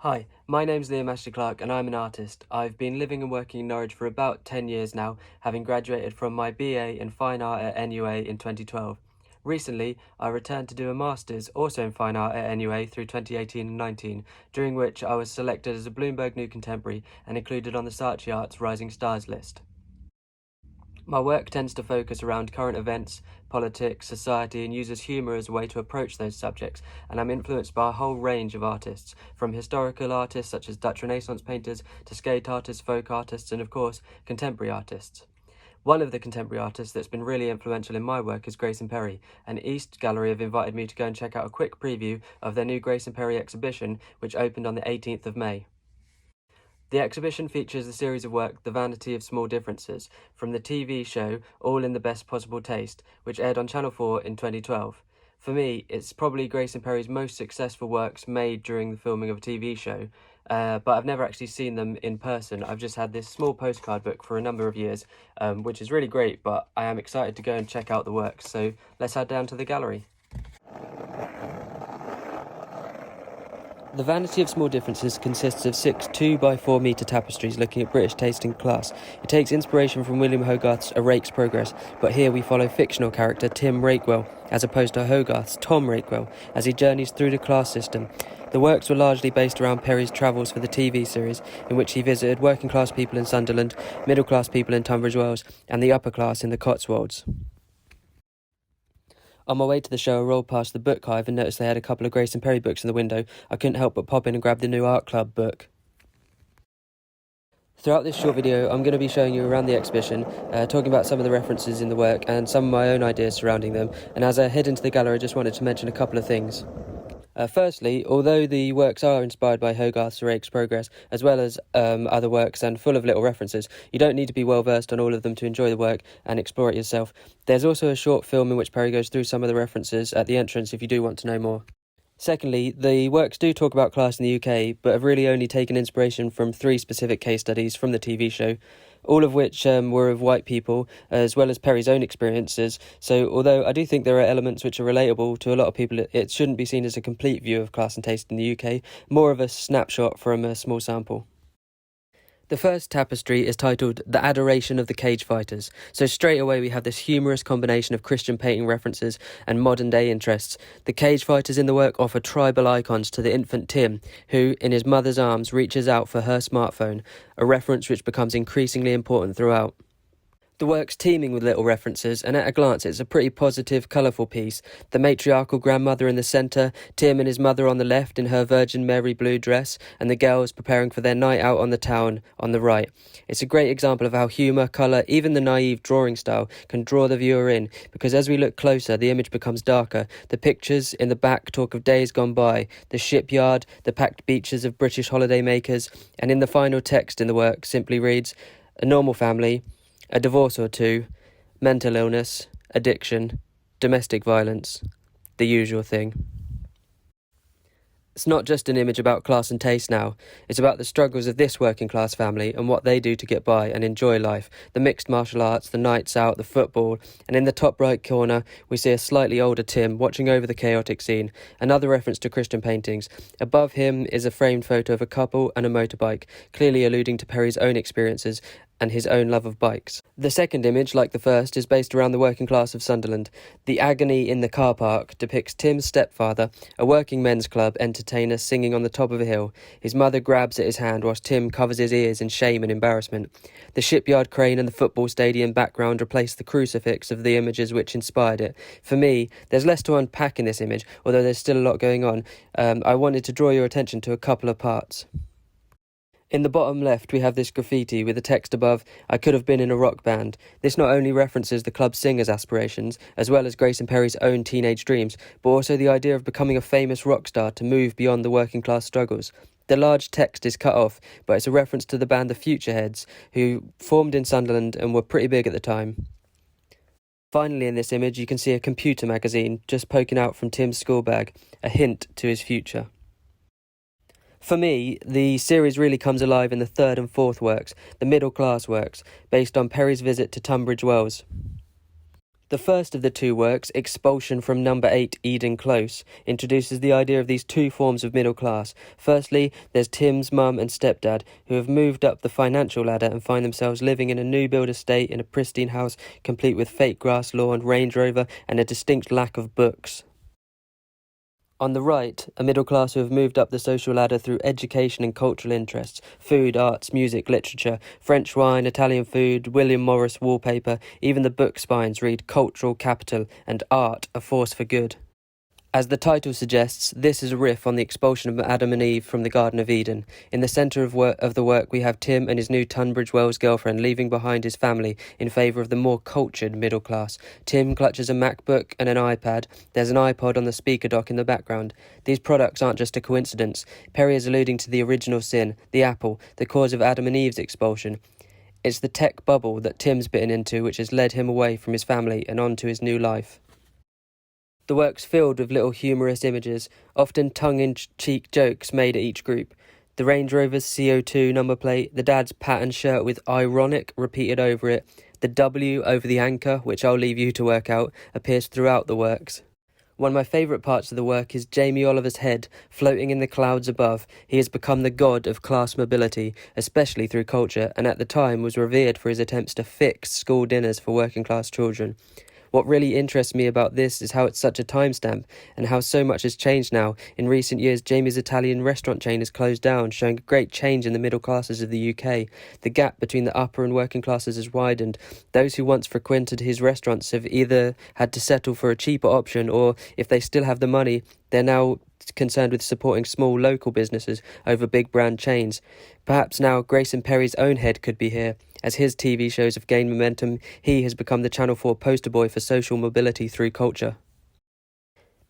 Hi, my name's Liam Ashley Clark and I'm an artist. I've been living and working in Norwich for about 10 years now, having graduated from my BA in Fine Art at NUA in 2012. Recently, I returned to do a Master's, also in Fine Art at NUA through 2018 and 19, during which I was selected as a Bloomberg New Contemporary and included on the Saatchi Arts Rising Stars list. My work tends to focus around current events, politics, society, and uses humour as a way to approach those subjects, and I'm influenced by a whole range of artists, from historical artists such as Dutch Renaissance painters, to skate artists, folk artists, and of course, contemporary artists. One of the contemporary artists that's been really influential in my work is Grayson Perry, and East Gallery have invited me to go and check out a quick preview of their new Grayson Perry exhibition, which opened on the 18th of May. The exhibition features a series of work, The Vanity of Small Differences, from the TV show All in the Best Possible Taste, which aired on Channel 4 in 2012. For me, it's probably Grayson Perry's most successful works made during the filming of a TV show, but I've never actually seen them in person. I've just had this small postcard book for a number of years, which is really great, but I am excited to go and check out the works, so let's head down to the gallery. The Vanity of Small Differences consists of 6 2x4 metre tapestries looking at British taste and class. It takes inspiration from William Hogarth's A Rake's Progress, but here we follow fictional character Tim Rakewell, as opposed to Hogarth's Tom Rakewell, as he journeys through the class system. The works were largely based around Perry's travels for the TV series, in which he visited working class people in Sunderland, middle class people in Tunbridge Wells, and the upper class in the Cotswolds. On my way to the show, I rolled past the book hive and noticed they had a couple of Grayson Perry books in the window. I couldn't help but pop in and grab the new Art Club book. Throughout this short video, I'm going to be showing you around the exhibition, talking about some of the references in the work and some of my own ideas surrounding them. And as I head into the gallery, I just wanted to mention a couple of things. Firstly, although the works are inspired by Hogarth's A Rake's Progress, as well as other works and full of little references, you don't need to be well versed on all of them to enjoy the work and explore it yourself. There's also a short film in which Perry goes through some of the references at the entrance if you do want to know more. Secondly, the works do talk about class in the UK, but have really only taken inspiration from 3 specific case studies from the TV show, all of which were of white people, as well as Perry's own experiences. So although I do think there are elements which are relatable to a lot of people, it shouldn't be seen as a complete view of class and taste in the UK, more of a snapshot from a small sample. The first tapestry is titled The Adoration of the Cage Fighters, so straight away we have this humorous combination of Christian painting references and modern day interests. The cage fighters in the work offer tribal icons to the infant Tim, who, in his mother's arms, reaches out for her smartphone, a reference which becomes increasingly important throughout. The work's teeming with little references, and at a glance it's a pretty positive, colourful piece. The matriarchal grandmother in the centre, Tim and his mother on the left in her Virgin Mary blue dress, and the girls preparing for their night out on the town on the right. It's a great example of how humour, colour, even the naive drawing style can draw the viewer in, because as we look closer the image becomes darker. The pictures in the back talk of days gone by, the shipyard, the packed beaches of British holiday makers, and in the final text in the work simply reads, "A normal family, a divorce or two, mental illness, addiction, domestic violence, the usual thing." It's not just an image about class and taste now, it's about the struggles of this working class family and what they do to get by and enjoy life, the mixed martial arts, the nights out, the football, and in the top right corner we see a slightly older Tim watching over the chaotic scene, another reference to Christian paintings. Above him is a framed photo of a couple and a motorbike, clearly alluding to Perry's own experiences and his own love of bikes. The second image, like the first, is based around the working class of Sunderland. The agony in the car park depicts Tim's stepfather, a working men's club entertainer, singing on the top of a hill. His mother grabs at his hand whilst Tim covers his ears in shame and embarrassment. The shipyard crane and the football stadium background replace the crucifix of the images which inspired it. For me, there's less to unpack in this image, although there's still a lot going on. I wanted to draw your attention to a couple of parts. In the bottom left, we have this graffiti with the text above, "I could have been in a rock band." This not only references the club's singer's aspirations, as well as Grayson Perry's own teenage dreams, but also the idea of becoming a famous rock star to move beyond the working class struggles. The large text is cut off, but it's a reference to the band The Futureheads, who formed in Sunderland and were pretty big at the time. Finally, in this image, you can see a computer magazine just poking out from Tim's school bag, a hint to his future. For me, the series really comes alive in the third and fourth works, the middle-class works, based on Perry's visit to Tunbridge Wells. The first of the two works, Expulsion from Number 8 Eden Close, introduces the idea of these two forms of middle class. Firstly, there's Tim's mum and stepdad, who have moved up the financial ladder and find themselves living in a new build estate in a pristine house, complete with fake grass lawn, Range Rover, and a distinct lack of books. On the right, a middle class who have moved up the social ladder through education and cultural interests, food, arts, music, literature, French wine, Italian food, William Morris wallpaper, even the book spines read cultural capital and art a force for good. As the title suggests, this is a riff on the expulsion of Adam and Eve from the Garden of Eden. In the centre of the work, we have Tim and his new Tunbridge Wells girlfriend leaving behind his family in favour of the more cultured middle class. Tim clutches a MacBook and an iPad. There's an iPod on the speaker dock in the background. These products aren't just a coincidence. Perry is alluding to the original sin, the apple, the cause of Adam and Eve's expulsion. It's the tech bubble that Tim's bitten into which has led him away from his family and on to his new life. The work's filled with little humorous images, often tongue-in-cheek jokes made at each group. The Range Rover's CO2 number plate, the dad's patterned shirt with ironic repeated over it, the W over the anchor, which I'll leave you to work out, appears throughout the works. One of my favourite parts of the work is Jamie Oliver's head floating in the clouds above. He has become the god of class mobility, especially through culture, and at the time was revered for his attempts to fix school dinners for working class children. What really interests me about this is how it's such a timestamp and how so much has changed now. In recent years, Jamie's Italian restaurant chain has closed down, showing a great change in the middle classes of the UK. The gap between the upper and working classes has widened. Those who once frequented his restaurants have either had to settle for a cheaper option, or if they still have the money, they're now concerned with supporting small local businesses over big brand chains. Perhaps now Grayson Perry's own head could be here. As his TV shows have gained momentum, he has become the Channel 4 poster boy for social mobility through culture.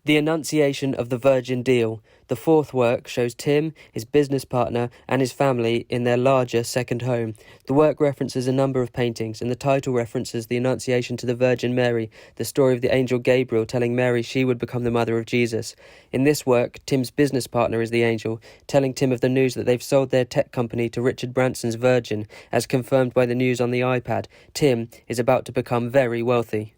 The Annunciation of the Virgin Deal. The fourth work shows Tim, his business partner, and his family in their larger second home. The work references a number of paintings, and the title references the Annunciation to the Virgin Mary, the story of the angel Gabriel telling Mary she would become the mother of Jesus. In this work, Tim's business partner is the angel, telling Tim of the news that they've sold their tech company to Richard Branson's Virgin, as confirmed by the news on the iPad. Tim is about to become very wealthy.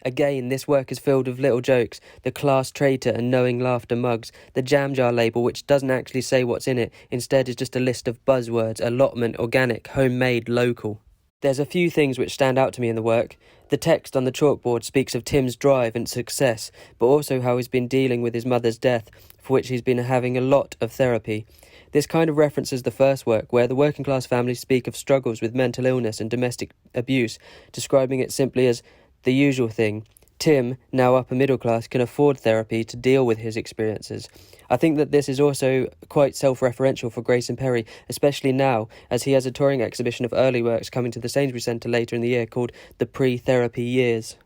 Again, this work is filled with little jokes, the class traitor and knowing laughter mugs, the jam jar label which doesn't actually say what's in it, instead is just a list of buzzwords, allotment, organic, homemade, local. There's a few things which stand out to me in the work. The text on the chalkboard speaks of Tim's drive and success, but also how he's been dealing with his mother's death, for which he's been having a lot of therapy. This kind of references the first work, where the working class families speak of struggles with mental illness and domestic abuse, describing it simply as the usual thing. Tim, now upper middle class, can afford therapy to deal with his experiences. I think that this is also quite self-referential for Grayson Perry, especially now, as he has a touring exhibition of early works coming to the Sainsbury's Centre later in the year called The Pre-Therapy Years.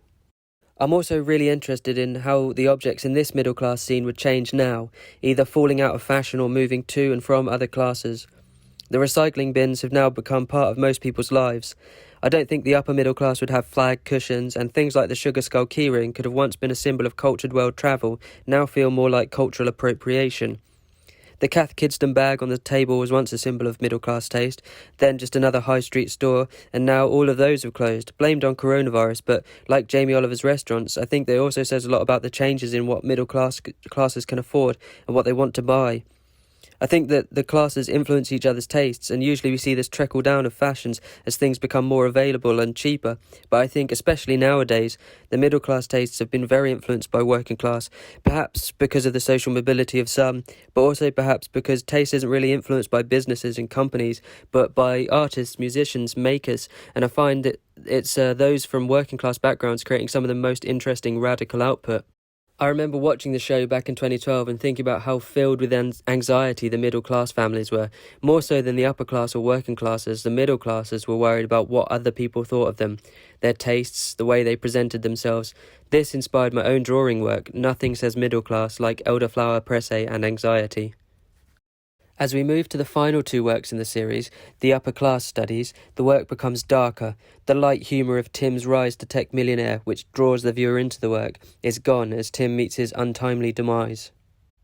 I'm also really interested in how the objects in this middle class scene would change now, either falling out of fashion or moving to and from other classes. The recycling bins have now become part of most people's lives. I don't think the upper middle class would have flag cushions, and things like the sugar skull keyring could have once been a symbol of cultured world travel, now feel more like cultural appropriation. The Cath Kidston bag on the table was once a symbol of middle class taste, then just another high street store, and now all of those have closed, blamed on coronavirus, but like Jamie Oliver's restaurants, I think they also says a lot about the changes in what middle classes can afford and what they want to buy. I think that the classes influence each other's tastes, and usually we see this trickle down of fashions as things become more available and cheaper. But I think, especially nowadays, the middle class tastes have been very influenced by working class, perhaps because of the social mobility of some, but also perhaps because taste isn't really influenced by businesses and companies, but by artists, musicians, makers, and I find that it's those from working class backgrounds creating some of the most interesting radical output. I remember watching the show back in 2012 and thinking about how filled with anxiety the middle class families were. More so than the upper class or working classes, the middle classes were worried about what other people thought of them, their tastes, the way they presented themselves. This inspired my own drawing work. Nothing says middle class like elderflower, presse and anxiety. As we move to the final two works in the series, the upper class studies, the work becomes darker. The light humour of Tim's rise to tech millionaire, which draws the viewer into the work, is gone as Tim meets his untimely demise.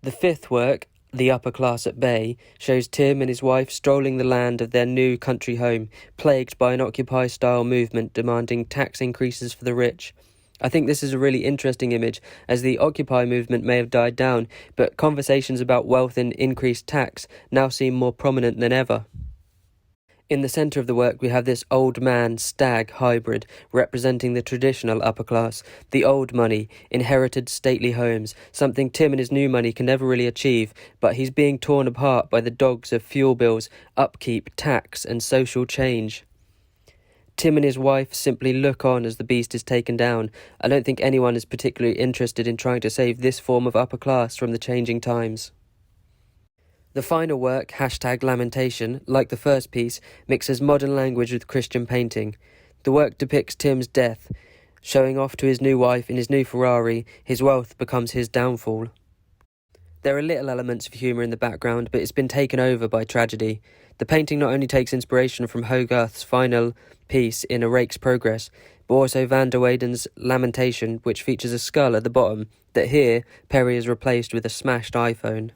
The fifth work, The Upper Class at Bay, shows Tim and his wife strolling the land of their new country home, plagued by an Occupy-style movement demanding tax increases for the rich. I think this is a really interesting image, as the Occupy movement may have died down, but conversations about wealth and increased tax now seem more prominent than ever. In the centre of the work we have this old man stag hybrid representing the traditional upper class, the old money, inherited stately homes, something Tim and his new money can never really achieve, but he's being torn apart by the dogs of fuel bills, upkeep, tax and social change. Tim and his wife simply look on as the beast is taken down. I don't think anyone is particularly interested in trying to save this form of upper class from the changing times. The final work, #Lamentation, like the first piece, mixes modern language with Christian painting. The work depicts Tim's death. Showing off to his new wife in his new Ferrari, his wealth becomes his downfall. There are little elements of humour in the background, but it's been taken over by tragedy. The painting not only takes inspiration from Hogarth's final piece in A Rake's Progress, but also Van der Weyden's Lamentation, which features a skull at the bottom, that here Perry has replaced with a smashed iPhone.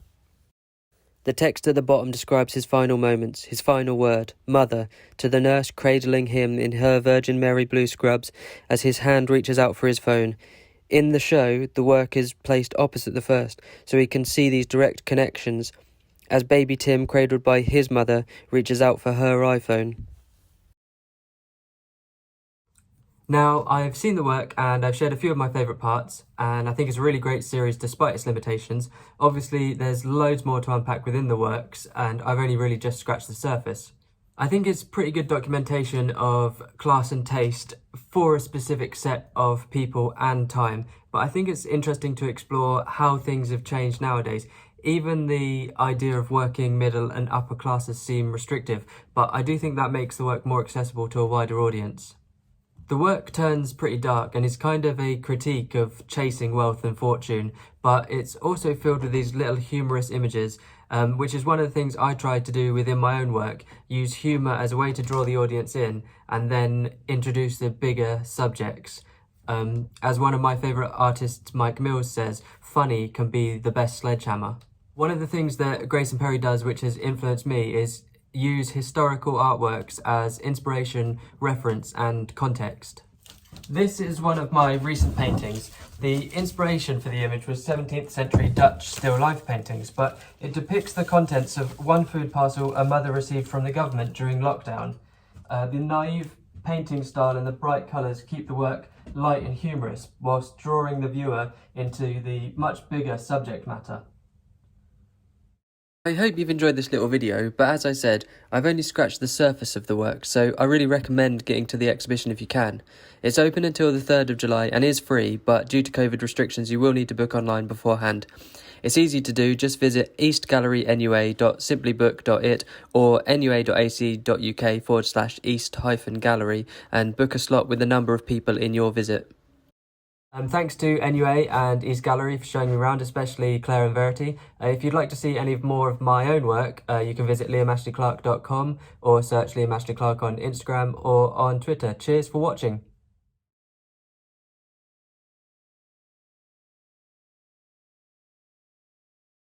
The text at the bottom describes his final moments, his final word, mother, to the nurse cradling him in her Virgin Mary blue scrubs as his hand reaches out for his phone. In the show, the work is placed opposite the first, so he can see these direct connections, as baby Tim, cradled by his mother, reaches out for her iPhone. Now, I've seen the work and I've shared a few of my favourite parts, and I think it's a really great series despite its limitations. Obviously, there's loads more to unpack within the works, and I've only really just scratched the surface. I think it's pretty good documentation of class and taste for a specific set of people and time, but I think it's interesting to explore how things have changed nowadays. Even the idea of working middle and upper classes seem restrictive, but I do think that makes the work more accessible to a wider audience. The work turns pretty dark and is kind of a critique of chasing wealth and fortune, but it's also filled with these little humorous images, which is one of the things I tried to do within my own work, use humour as a way to draw the audience in and then introduce the bigger subjects. As one of my favourite artists, Mike Mills, says, funny can be the best sledgehammer. One of the things that Grayson Perry does which has influenced me is use historical artworks as inspiration, reference and context. This is one of my recent paintings. The inspiration for the image was 17th century Dutch still life paintings, but it depicts the contents of one food parcel a mother received from the government during lockdown. The naive painting style and the bright colours keep the work light and humorous, whilst drawing the viewer into the much bigger subject matter. I hope you've enjoyed this little video, but as I said, I've only scratched the surface of the work, so I really recommend getting to the exhibition if you can. It's open until the 3rd of July and is free, but due to COVID restrictions you will need to book online beforehand. It's easy to do, just visit eastgallerinua.simplybook.it or nua.ac.uk/east-gallery and book a slot with the number of people in your visit. Thanks to NUA and East Gallery for showing me around, especially Claire and Verity. If you'd like to see any more of my own work, you can visit liamashleyclark.com or search Liam Ashley Clark on Instagram or on Twitter. Cheers for watching.